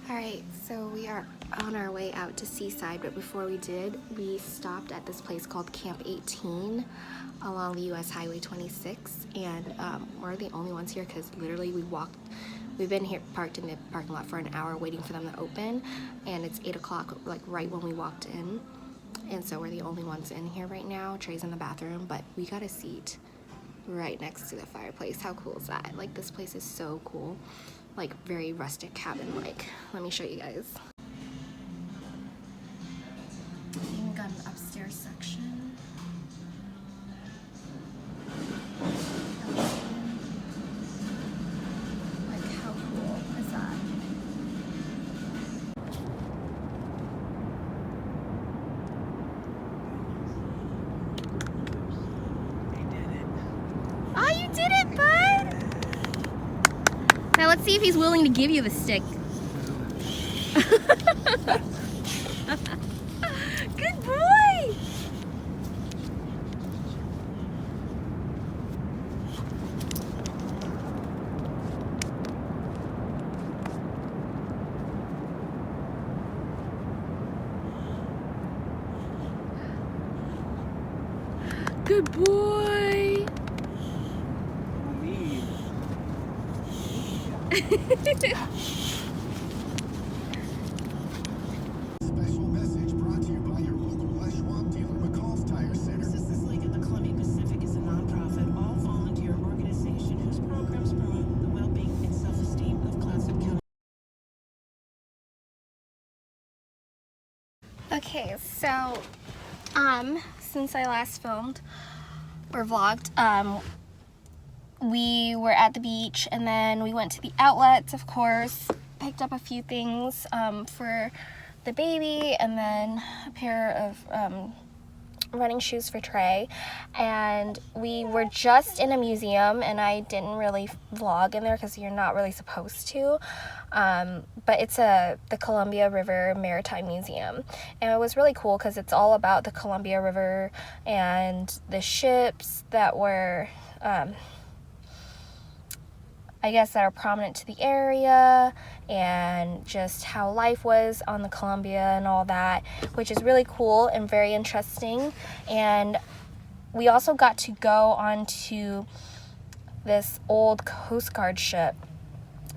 Alright, so we are on our way out to Seaside, but before we did, we stopped at this place called Camp 18 along the US Highway 26, and we're the only ones here because literally we've been here parked in the parking lot for an hour waiting for them to open, and it's 8 o'clock, like right when we walked in, and so we're the only ones in here right now. Trey's in the bathroom, but we got a seat right next to the fireplace. How cool is that? Like, this place is so cool. Like, very rustic cabin-like. Let me show you guys. Even got an upstairs section. Like, how cool is that? They did it. Oh, you did it, bud! Now let's see if he's willing to give you the stick. Good boy! Good boy! Special message brought to you by your local Schwab dealer, McCall's Tire Center. Assistance League of the Columbia Pacific is a nonprofit, all-volunteer organization whose programs promote the well-being and self-esteem of Clatsop County. Okay, so, since I last filmed or vlogged, we were at the beach, and then we went to the outlets, of course, picked up a few things for the baby, and then a pair of running shoes for Trey, and we were just in a museum, and I didn't really vlog in there because you're not really supposed to, but it's the Columbia River Maritime Museum, and it was really cool because it's all about the Columbia River and the ships that were I guess that are prominent to the area, and just how life was on the Columbia and all that, which is really cool and very interesting. And we also got to go onto this old Coast Guard ship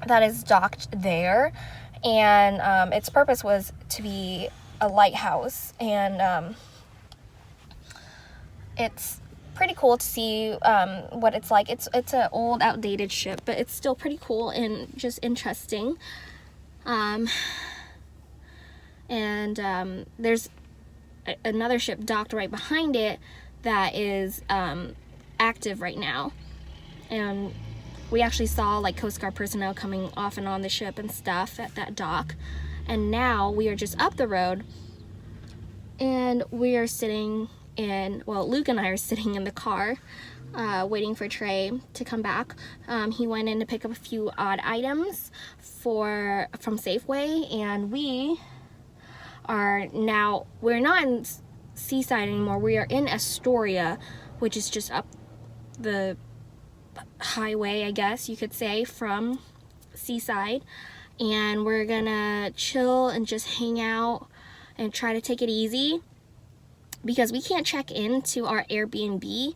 that is docked there, and its purpose was to be a lighthouse, and it's pretty cool to see what it's like. It's an old, outdated ship, but it's still pretty cool and just interesting. There's another ship docked right behind it that is active right now, and we actually saw like Coast Guard personnel coming off and on the ship and stuff at that dock. And now we are just up the road, and we are sitting in, well, Luke and I are sitting in the car waiting for Trey to come back. He went in to pick up a few odd items from Safeway, and we're not in Seaside anymore. We are in Astoria, which is just up the highway, I guess you could say, from Seaside, and we're gonna chill and just hang out and try to take it easy, because we can't check into our Airbnb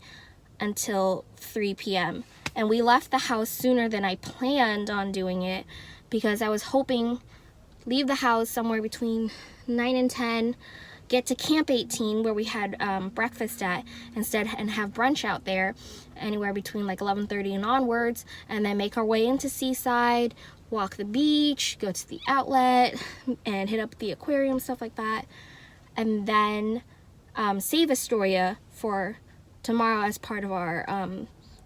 until 3 p.m. And we left the house sooner than I planned on doing it, because I was hoping leave the house somewhere between 9 and 10, get to Camp 18 where we had breakfast at instead, and have brunch out there anywhere between like 11:30 and onwards, and then make our way into Seaside, walk the beach, go to the outlet, and hit up the aquarium, stuff like that, and then save Astoria for tomorrow as part of our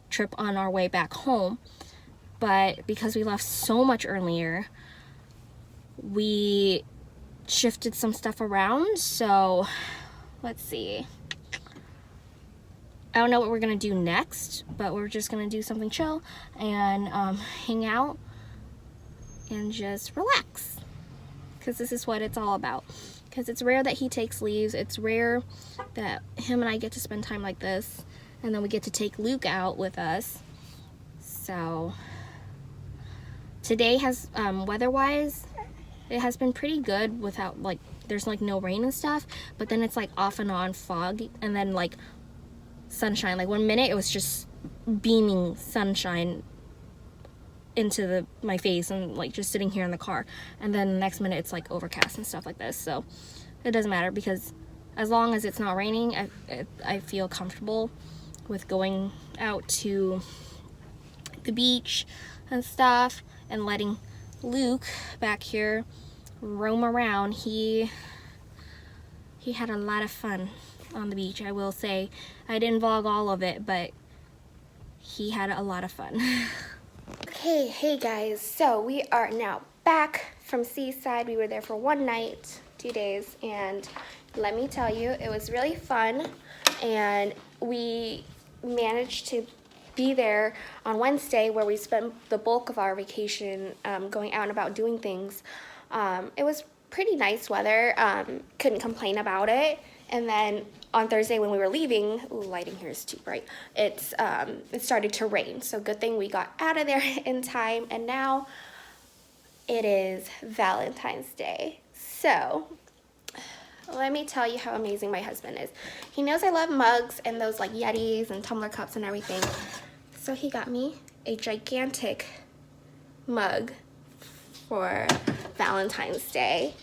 trip on our way back home. But because we left so much earlier, we shifted some stuff around. So let's see, I don't know what we're gonna do next, but we're just gonna do something chill and hang out and just relax, because this is what it's all about. Because it's rare that he takes leaves. It's rare that him and I get to spend time like this, and then we get to take Luke out with us. So today has weather-wise It has been pretty good without, like, there's like no rain and stuff, but then it's like off and on fog, and then like sunshine. Like 1 minute it was just beaming sunshine into my face and like just sitting here in the car, and then the next minute it's like overcast and stuff like this. So it doesn't matter, because as long as it's not raining, I feel comfortable with going out to the beach and stuff and letting Luke back here roam around. He had a lot of fun on the beach, I will say. I didn't vlog all of it, but he had a lot of fun. Okay, hey guys, so we are now back from Seaside. We were there for 1 night, 2 days, and let me tell you, it was really fun, and we managed to be there on Wednesday, where we spent the bulk of our vacation going out and about doing things. It was pretty nice weather, couldn't complain about it. And then on Thursday when we were leaving, ooh, lighting here is too bright, it started to rain. So good thing we got out of there in time, and now it is Valentine's Day. So let me tell you how amazing my husband is. He knows I love mugs and those like Yetis and tumbler cups and everything. So he got me a gigantic mug for Valentine's Day.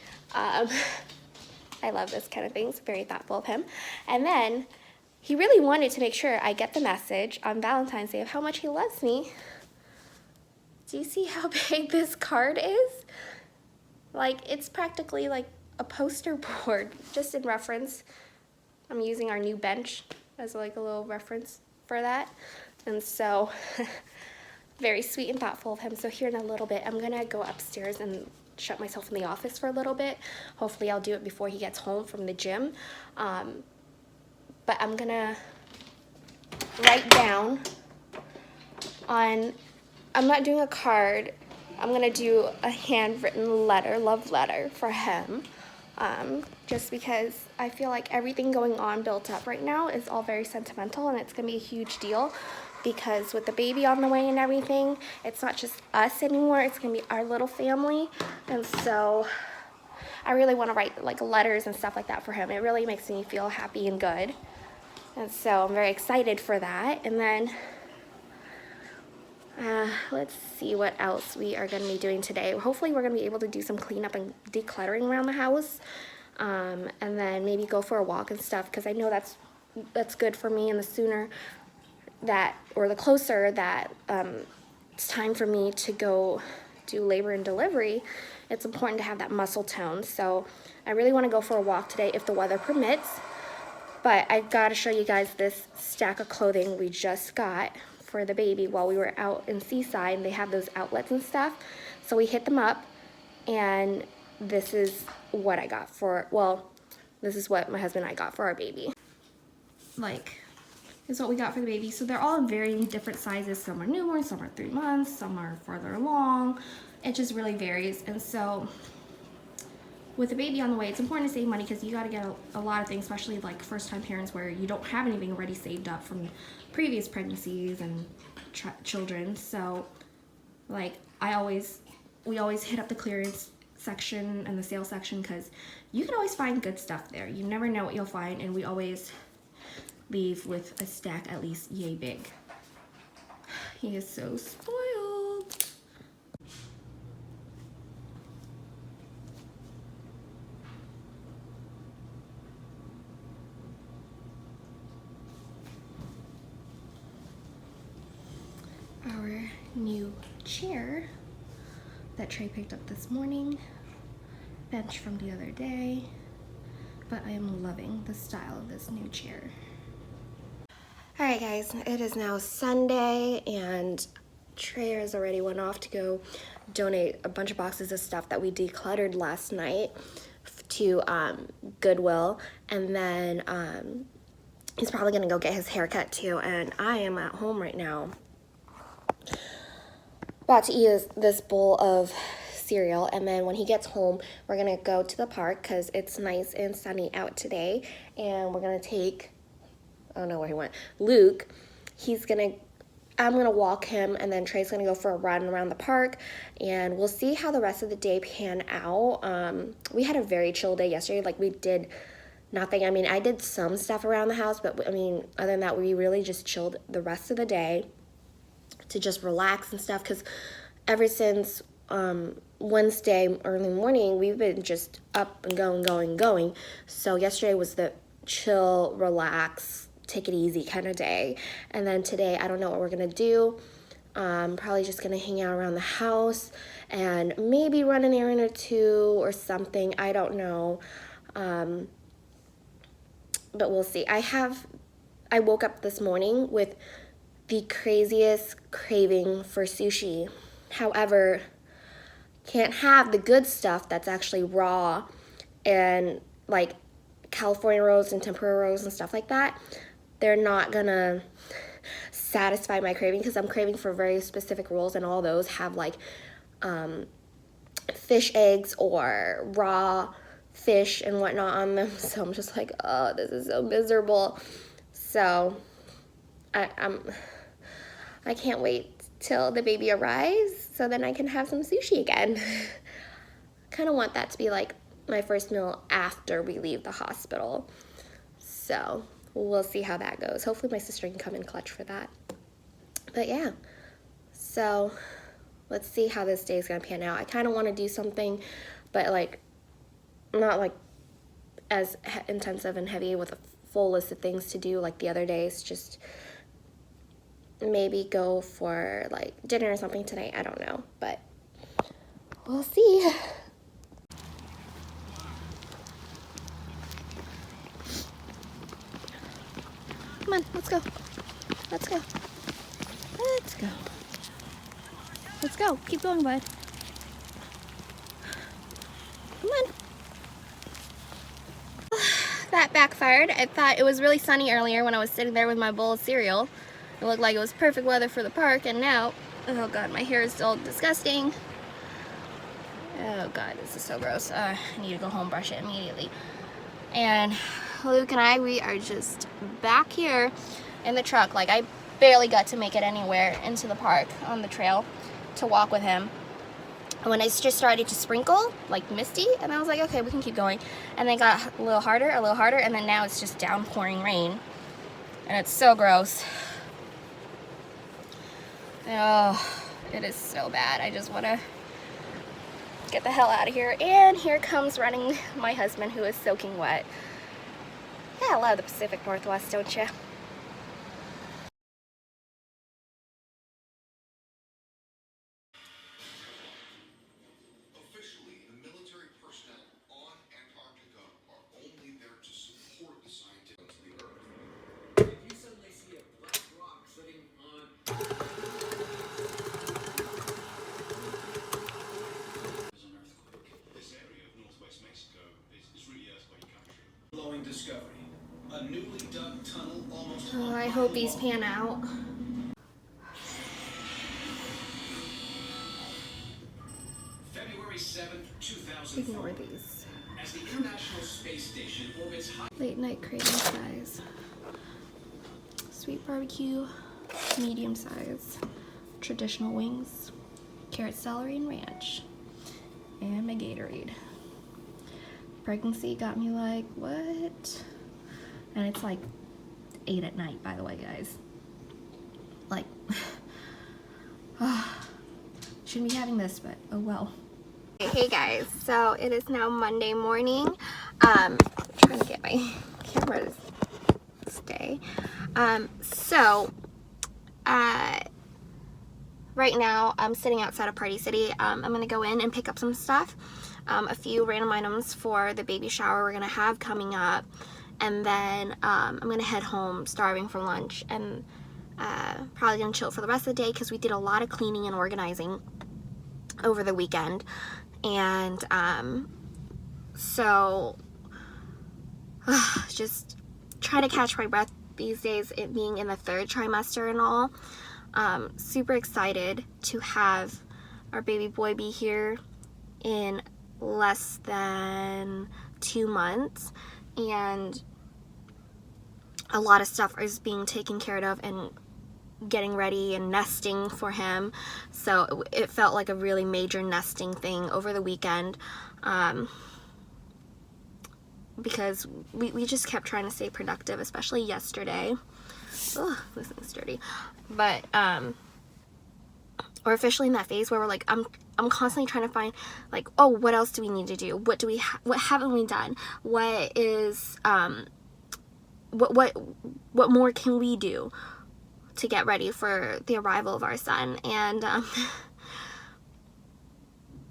I love this kind of thing. It's very thoughtful of him. And then he really wanted to make sure I get the message on Valentine's Day of how much he loves me. Do you see how big this card is? Like, it's practically like a poster board. Just in reference, I'm using our new bench as like a little reference for that. And so, very sweet and thoughtful of him. So here in a little bit, I'm gonna go upstairs and shut myself in the office for a little bit. Hopefully I'll do it before he gets home from the gym. But I'm gonna write down on, I'm not doing a card, I'm gonna do a handwritten letter, love letter for him. Just because I feel like everything going on built up right now is all very sentimental, and it's gonna be a huge deal, because with the baby on the way and everything, it's not just us anymore, it's gonna be our little family. And so I really want to write like letters and stuff like that for him. It really makes me feel happy and good, and so I'm very excited for that. And then let's see what else we are going to be doing today. Hopefully we're going to be able to do some cleanup and decluttering around the house, and then maybe go for a walk and stuff, because I know that's good for me. And the sooner that, or the closer that it's time for me to go do labor and delivery, it's important to have that muscle tone. So I really want to go for a walk today if the weather permits. But I've got to show you guys this stack of clothing we just got for the baby while we were out in Seaside. They have those outlets and stuff, so we hit them up, and this is what I got for, well, this is what my husband and I got for our baby. Like, is what we got for the baby. So they're all in varying different sizes. Some are newborn, some are 3 months, some are further along. It just really varies. And so with the baby on the way, it's important to save money, because you got to get a lot of things, especially like first-time parents where you don't have anything already saved up from previous pregnancies and children. So like we always hit up the clearance section and the sale section, because you can always find good stuff there. You never know what you'll find, and we always leave with a stack at least yay big. He is so spoiled. Our new chair that Trey picked up this morning, bench from the other day, but I am loving the style of this new chair. Alright guys, it is now Sunday, and Trey has already went off to go donate a bunch of boxes of stuff that we decluttered last night to Goodwill, and then he's probably gonna go get his haircut too, and I am at home right now about to eat this bowl of cereal, and then when he gets home we're gonna go to the park because it's nice and sunny out today, and we're gonna take, I don't know where he went, Luke. He's gonna I'm going to walk him, and then Trey's going to go for a run around the park, and we'll see how the rest of the day pan out. We had a very chill day yesterday. Like, we did nothing. I mean, I did some stuff around the house, but I mean, other than that, we really just chilled the rest of the day to just relax and stuff, because ever since Wednesday early morning, we've been just up and going. So yesterday was the chill, relax, take it easy kind of day. And then today, I don't know what we're gonna do. Probably just gonna hang out around the house and maybe run an errand or two or something. I don't know. But we'll see. I woke up this morning with the craziest craving for sushi. However, can't have the good stuff that's actually raw and like California rolls and tempura rolls and stuff like that. They're not gonna satisfy my craving, because I'm craving for very specific rolls, and all those have like fish eggs or raw fish and whatnot on them. So I'm just like, oh, this is so miserable. So I can't wait till the baby arrives so then I can have some sushi again. Kind of want that to be like my first meal after we leave the hospital. So we'll see how that goes. Hopefully my sister can come in clutch for that. But yeah, so let's see how this day is gonna pan out. I kind of want to do something, but like not like as intensive and heavy with a full list of things to do like the other days. Just maybe go for like dinner or something tonight. I don't know, but we'll see. Come on, let's go. Let's go. Let's go. Let's go. Keep going, bud. Come on. That backfired. I thought it was really sunny earlier when I was sitting there with my bowl of cereal. It looked like it was perfect weather for the park, and now, oh god, my hair is still disgusting. Oh god, this is so gross. I need to go home, brush it immediately. And Luke and I, we are just back here in the truck. Like, I barely got to make it anywhere into the park on the trail to walk with him. And when it just started to sprinkle, like misty, and I was like, okay, we can keep going. And then it got a little harder, and then now it's just downpouring rain. And it's so gross. Oh, it is so bad. I just want to get the hell out of here. And here comes running my husband, who is soaking wet. Yeah, I love the Pacific Northwest, don't you? Officially, the military personnel on Antarctica are only there to support the scientists of the Earth. If you suddenly see a black rock sitting on there's an earthquake. This area of northwest Mexico is really earthquake country. Blowing discovery. A newly dug tunnel almost. Oh, I hope these pan out. February 7th, 2004. Ignore these. As the International Space Station orbits high. Late night craving size. Sweet barbecue, medium size. Traditional wings, carrot, celery, and ranch. And my Gatorade. Pregnancy got me like, what? And it's like 8 at night, by the way, guys. Like, shouldn't be having this, but oh well. Hey guys, so it is now Monday morning. I'm trying to get my camera to stay. Right now I'm sitting outside of Party City. I'm gonna go in and pick up some stuff. A few random items for the baby shower we're gonna have coming up. And then I'm gonna head home starving for lunch, and probably gonna chill for the rest of the day because we did a lot of cleaning and organizing over the weekend. And so just try to catch my breath these days, it being in the 3rd trimester and all. Super excited to have our baby boy be here in less than 2 months, and a lot of stuff is being taken care of and getting ready and nesting for him. So it felt like a really major nesting thing over the weekend, because we just kept trying to stay productive, especially yesterday. Ugh, this thing's dirty. But we're officially in that phase where we're like, I'm constantly trying to find, like, oh, what else do we need to do? What haven't we done? What is what more can we do to get ready for the arrival of our son? And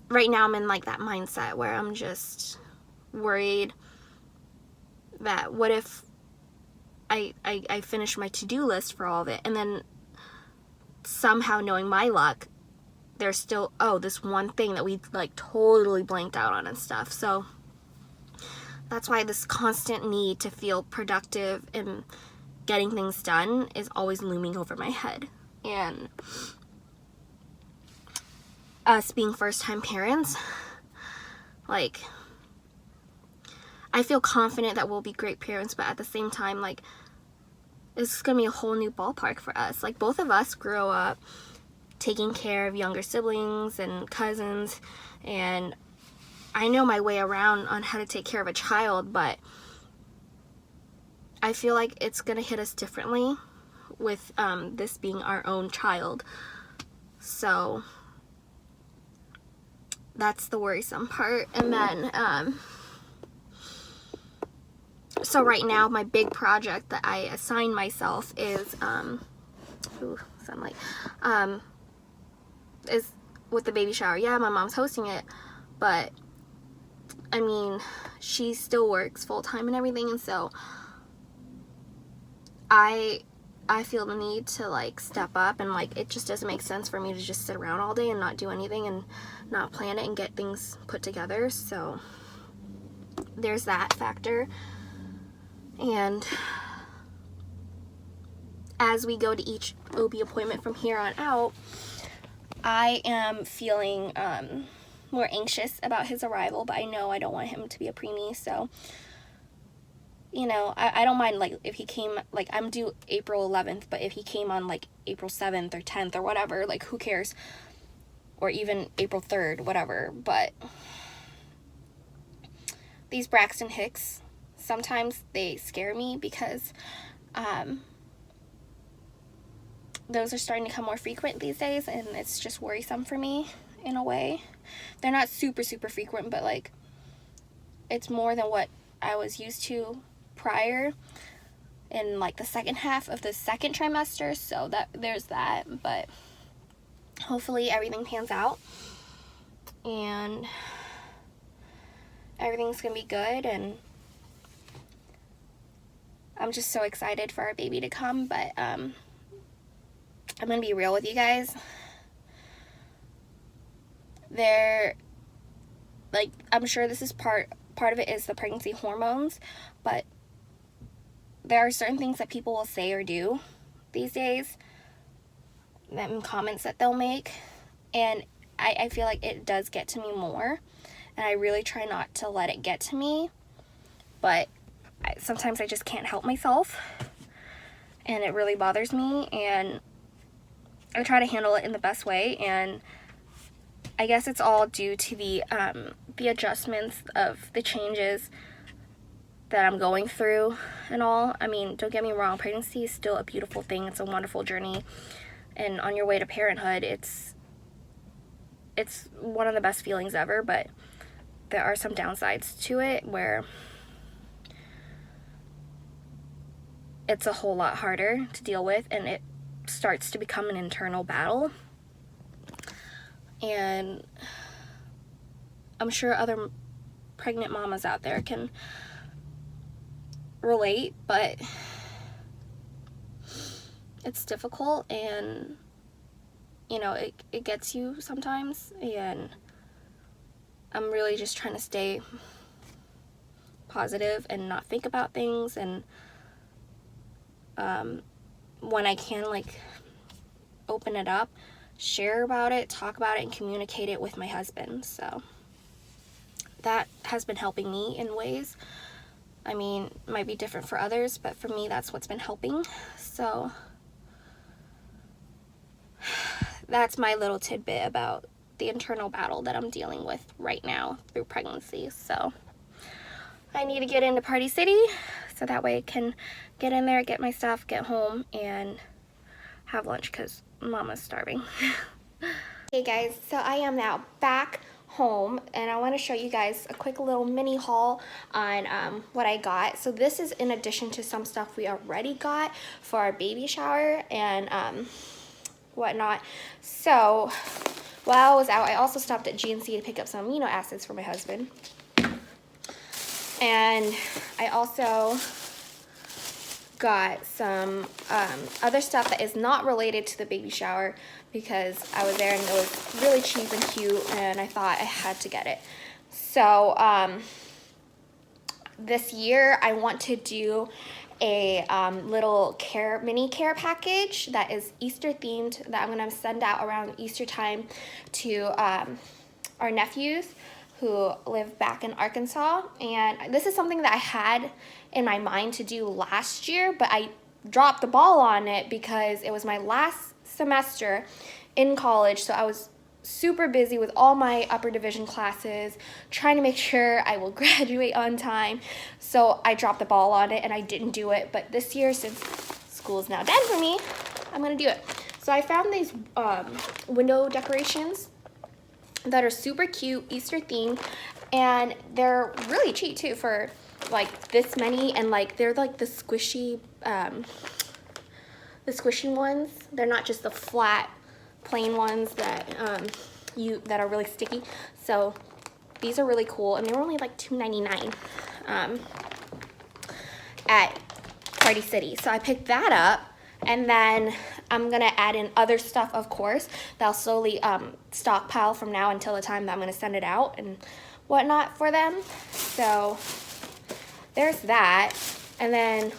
right now I'm in like that mindset where I'm just worried that what if I finish my to-do list for all of it, and then somehow, knowing my luck, there's still, oh, this one thing that we like totally blanked out on and stuff. So that's why this constant need to feel productive and getting things done is always looming over my head. And us being first-time parents, like, I feel confident that we'll be great parents, but at the same time, like, this is gonna be a whole new ballpark for us. Like, both of us grew up taking care of younger siblings and cousins, and I know my way around on how to take care of a child, but I feel like it's gonna hit us differently with this being our own child. So that's the worrisome part. And then so right now my big project that I assigned myself is sunlight, is with the baby shower. Yeah, my mom's hosting it, but I mean, she still works full-time and everything, and so I feel the need to like step up, and like it just doesn't make sense for me to just sit around all day and not do anything and not plan it and get things put together. So there's that factor. And as we go to each OB appointment from here on out, I am feeling more anxious about his arrival, but I know I don't want him to be a preemie, so, you know, I don't mind, like, if he came, like, I'm due April 11th, but if he came on, like, April 7th or 10th or whatever, like, who cares? Or even April 3rd, whatever. But these Braxton Hicks, sometimes they scare me because those are starting to become more frequent these days, and it's just worrisome for me in a way. They're not super frequent, but like it's more than what I was used to prior in like the second half of the second trimester, so that there's that. But hopefully everything pans out and everything's gonna be good, and I'm just so excited for our baby to come. But I'm gonna be real with you guys. Like, I'm sure this is part of it is the pregnancy hormones, but there are certain things that people will say or do these days, and comments that they'll make, and I feel like it does get to me more, and I really try not to let it get to me, but sometimes I just can't help myself, and it really bothers me, and I try to handle it in the best way. And I guess it's all due to the adjustments of the changes that I'm going through and all. I mean, don't get me wrong, pregnancy is still a beautiful thing. It's a wonderful journey, and on your way to parenthood, it's one of the best feelings ever, but there are some downsides to it where it's a whole lot harder to deal with, and it starts to become an internal battle. And I'm sure other pregnant mamas out there can relate, but it's difficult, and you know, it gets you sometimes, and I'm really just trying to stay positive and not think about things, and when I can, like, open it up, share about it, talk about it, and communicate it with my husband. So that has been helping me in ways. I mean, it might be different for others, but for me, that's what's been helping. So that's my little tidbit about the internal battle that I'm dealing with right now through pregnancy. So I need to get into Party City so that way I can get in there, get my stuff, get home, and have lunch because Mama's starving. Hey guys, so I am now back home and I want to show you guys a quick little mini haul on what I got. So this is in addition to some stuff we already got for our baby shower and whatnot. So while I was out, I also stopped at GNC to pick up some amino acids for my husband. And I also got some other stuff that is not related to the baby shower because I was there and it was really cheap and cute and I thought I had to get it. So this year I want to do a little mini care package that is Easter themed that I'm going to send out around Easter time to our nephews who live back in Arkansas. And this is something that I had in my mind to do last year, but I dropped the ball on it because it was my last semester in college, so I was super busy with all my upper division classes, trying to make sure I will graduate on time. So I dropped the ball on it and I didn't do it. But this year, since school is now done for me, I'm gonna do it. So I found these window decorations that are super cute, Easter themed, and they're really cheap too for like this many, and like they're like the squishy ones. They're not just the flat plain ones that that are really sticky. So these are really cool, and they were only like $2.99 at Party City. So I picked that up, and then I'm gonna add in other stuff, of course, that I'll slowly stockpile from now until the time that I'm gonna send it out and whatnot for them. So there's that. And then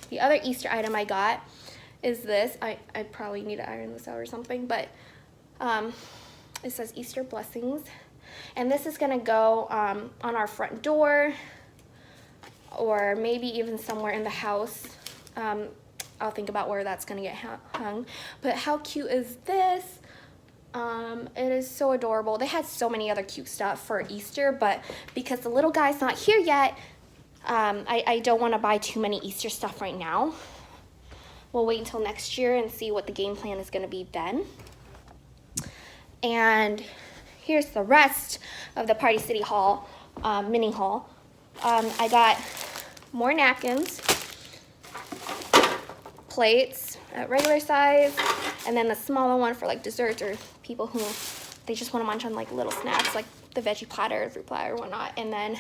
the other Easter item I got is this. I probably need to iron this out or something, but it says Easter blessings. And this is gonna go on our front door or maybe even somewhere in the house. I'll think about where that's gonna get hung. But how cute is this? It is so adorable. They had so many other cute stuff for Easter, but because the little guy's not here yet, I don't want to buy too many Easter stuff right now. We'll wait until next year and see what the game plan is going to be then. And here's the rest of the Party City haul, mini haul. I got more napkins, plates at regular size, and then the smaller one for like desserts or people who they just want to munch on like little snacks like the veggie platter, fruit platter, whatnot. And then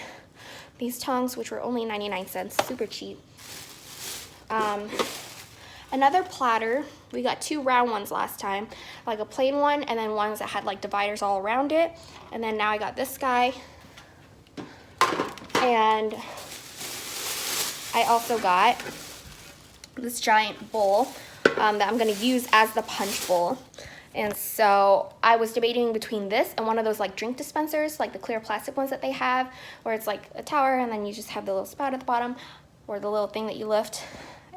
these tongs, which were only 99 cents, super cheap. Another platter, we got 2 round ones last time, like a plain one and then ones that had like dividers all around it. And then now I got this guy. And I also got this giant bowl that I'm gonna use as the punch bowl. And so I was debating between this and one of those like drink dispensers, like the clear plastic ones that they have, where it's like a tower and then you just have the little spout at the bottom or the little thing that you lift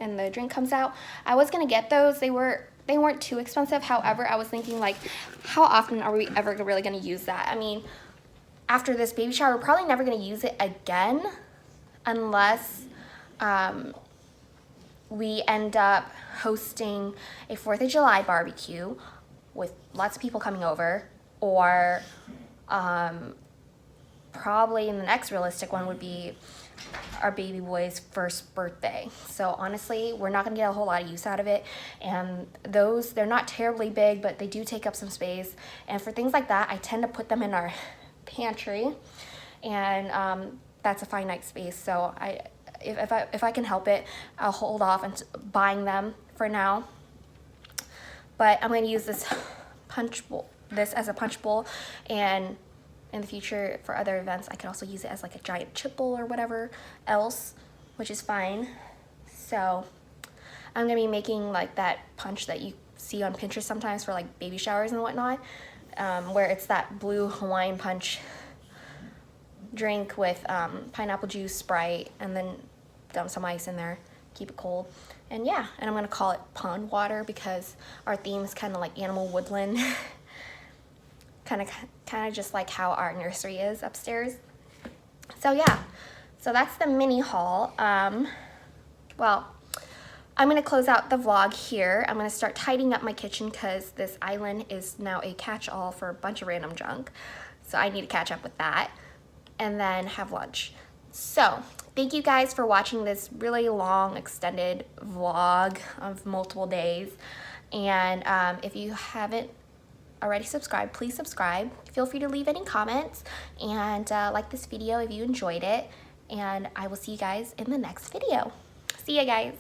and the drink comes out. I was gonna get those. They weren't too expensive. However, I was thinking like, how often are we ever really gonna use that? I mean, after this baby shower, we're probably never gonna use it again unless we end up hosting a 4th of July barbecue with lots of people coming over, or probably the next realistic one would be our baby boy's first birthday. So honestly, we're not gonna get a whole lot of use out of it. And those, they're not terribly big, but they do take up some space. And for things like that, I tend to put them in our pantry, and that's a finite space. So if I can help it, I'll hold off on buying them for now. But I'm going to use this as a punch bowl, and in the future for other events I can also use it as like a giant chip bowl or whatever else, which is fine. So I'm going to be making like that punch that you see on Pinterest sometimes for like baby showers and whatnot, where it's that blue Hawaiian punch drink with pineapple juice, Sprite, and then dump some ice in there, keep it cold. And yeah, and I'm gonna call it pond water because our theme is kind of like animal woodland. kind of just like how our nursery is upstairs. So yeah, so that's the mini haul. Well, I'm gonna close out the vlog here. I'm gonna start tidying up my kitchen because this island is now a catch-all for a bunch of random junk. So I need to catch up with that and then have lunch. So thank you guys for watching this really long extended vlog of multiple days. And if you haven't already subscribed, please subscribe. Feel free to leave any comments and like this video if you enjoyed it. And I will see you guys in the next video. See ya, guys.